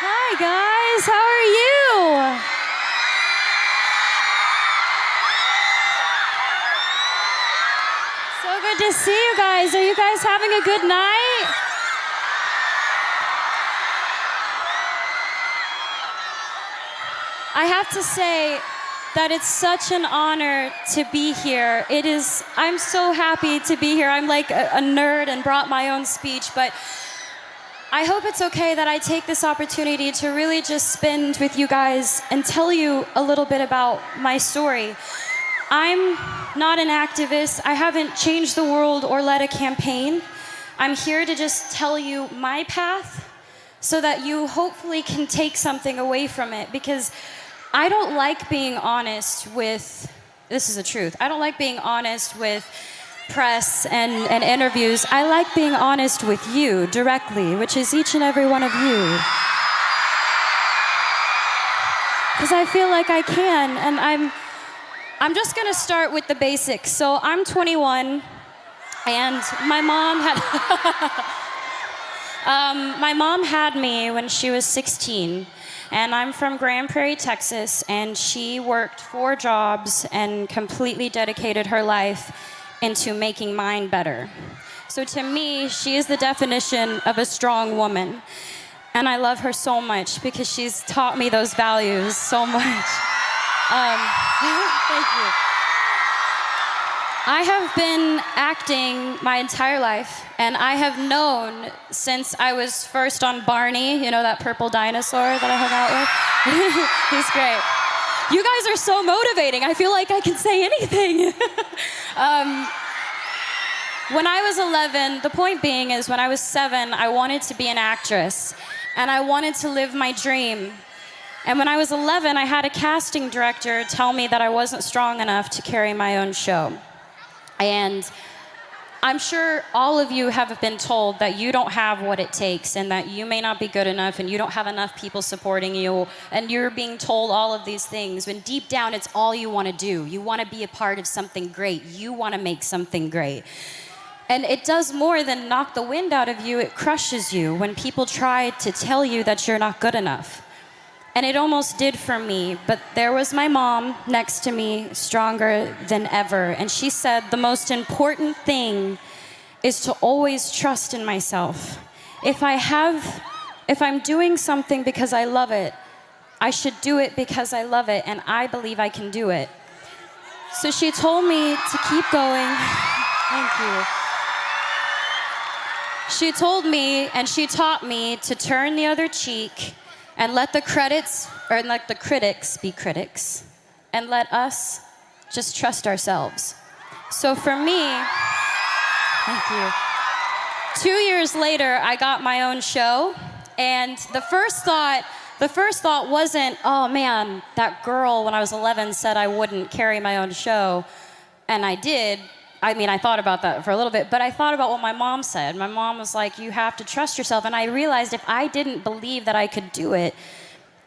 Hi guys, how are you? So good to see you guys. Are you guys having a good night? I have to say that it's such an honor to be here. I'm so happy to be here. I'm like a nerd and brought my own speech, but I hope it's okay that I take this opportunity to really just spend with you guys and tell you a little bit about my story. I'm not an activist. I haven't changed the world or led a campaign. I'm here to just tell you my path so that you hopefully can take something away from it, because I don't like being honest with, this is the truth, I don't like being honest with press and interviews. I like being honest with you directly, which is each and every one of you. Because I feel like I can, and I'm just gonna start with the basics. So I'm 21, and my mom had me when she was 16. And I'm from Grand Prairie, Texas, and she worked 4 jobs and completely dedicated her life into making mine better. So to me, she is the definition of a strong woman. And I love her so much because she's taught me those values so much. Thank you. I have been acting my entire life, and I have known since I was first on Barney, you know, that purple dinosaur that I hung out with? He's great. You guys are so motivating. I feel like I can say anything. When I was 11, the point being is when I was 7, I wanted to be an actress, and I wanted to live my dream. And when I was 11, I had a casting director tell me that I wasn't strong enough to carry my own show. And I'm sure all of you have been told that you don't have what it takes and that you may not be good enough and you don't have enough people supporting you, and you're being told all of these things when deep down it's all you want to do. You want to be a part of something great. You want to make something great. And it does more than knock the wind out of you. It crushes you when people try to tell you that you're not good enough. And it almost did for me, but there was my mom next to me, stronger than ever. And she said, the most important thing is to always trust in myself. If I'm doing something because I love it, I should do it because I love it, and I believe I can do it. So she told me to keep going. Thank you. She told me, and she taught me to turn the other cheek and let the critics be critics, and let us just trust ourselves. So for me, thank you. 2 years later, I got my own show, and the first thought wasn't, oh man, that girl when I was 11 said I wouldn't carry my own show, and I did. I mean, I thought about that for a little bit, but I thought about what my mom said. My mom was like, you have to trust yourself. And I realized if I didn't believe that I could do it,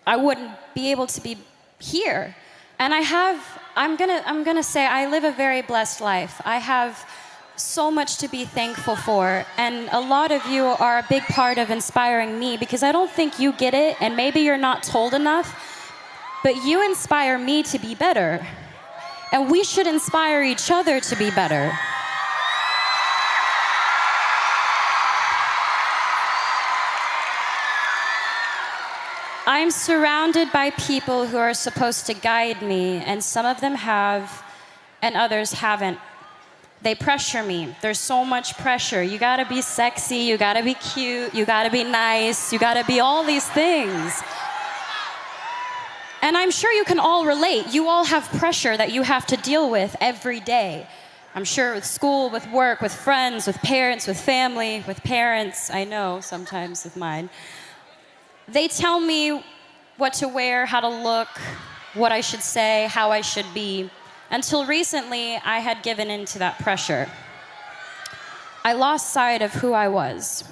I wouldn't be able to be here. And I'm gonna say I live a very blessed life. I have so much to be thankful for. And a lot of you are a big part of inspiring me, because I don't think you get it, and maybe you're not told enough, but you inspire me to be better. And we should inspire each other to be better. I'm surrounded by people who are supposed to guide me, and some of them have, and others haven't. They pressure me. There's so much pressure. You gotta be sexy, you gotta be cute, you gotta be nice, you gotta be all these things. And I'm sure you can all relate. You all have pressure that you have to deal with every day. I'm sure with school, with work, with friends, with parents, with family, with parents. I know sometimes with mine. They tell me what to wear, how to look, what I should say, how I should be. Until recently, I had given in to that pressure. I lost sight of who I was.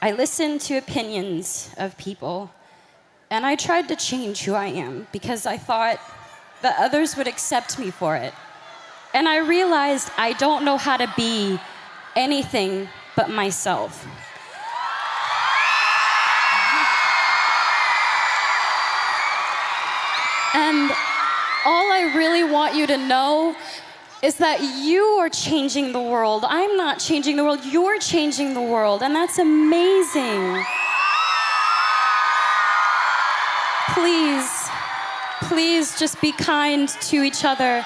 I listened to opinions of people, and I tried to change who I am because I thought that others would accept me for it. And I realized I don't know how to be anything but myself. And all I really want you to know is that you are changing the world. I'm not changing the world, you're changing the world, and that's amazing. Please, please just be kind to each other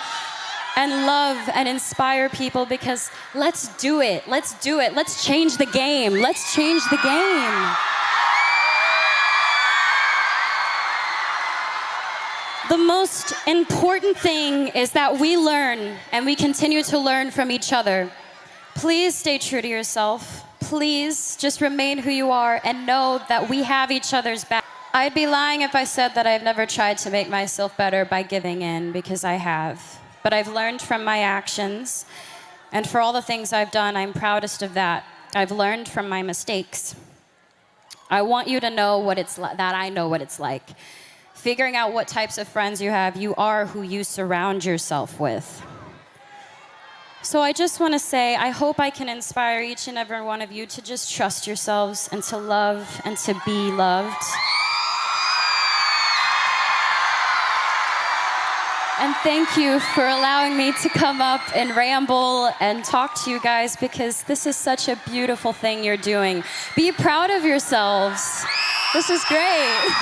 and love and inspire people, because let's do it, let's do it. Let's change the game, let's change the game. The most important thing is that we learn and we continue to learn from each other. Please stay true to yourself. Please just remain who you are and know that we have each other's back. I'd be lying if I said that I've never tried to make myself better by giving in, because I have. But I've learned from my actions, and for all the things I've done, I'm proudest of that. I've learned from my mistakes. I want you to know what it's that I know what it's like. Figuring out what types of friends you have, you are who you surround yourself with. So I just want to say, I hope I can inspire each and every one of you to just trust yourselves and to love and to be loved. And thank you for allowing me to come up and ramble and talk to you guys, because this is such a beautiful thing you're doing. Be proud of yourselves. This is great.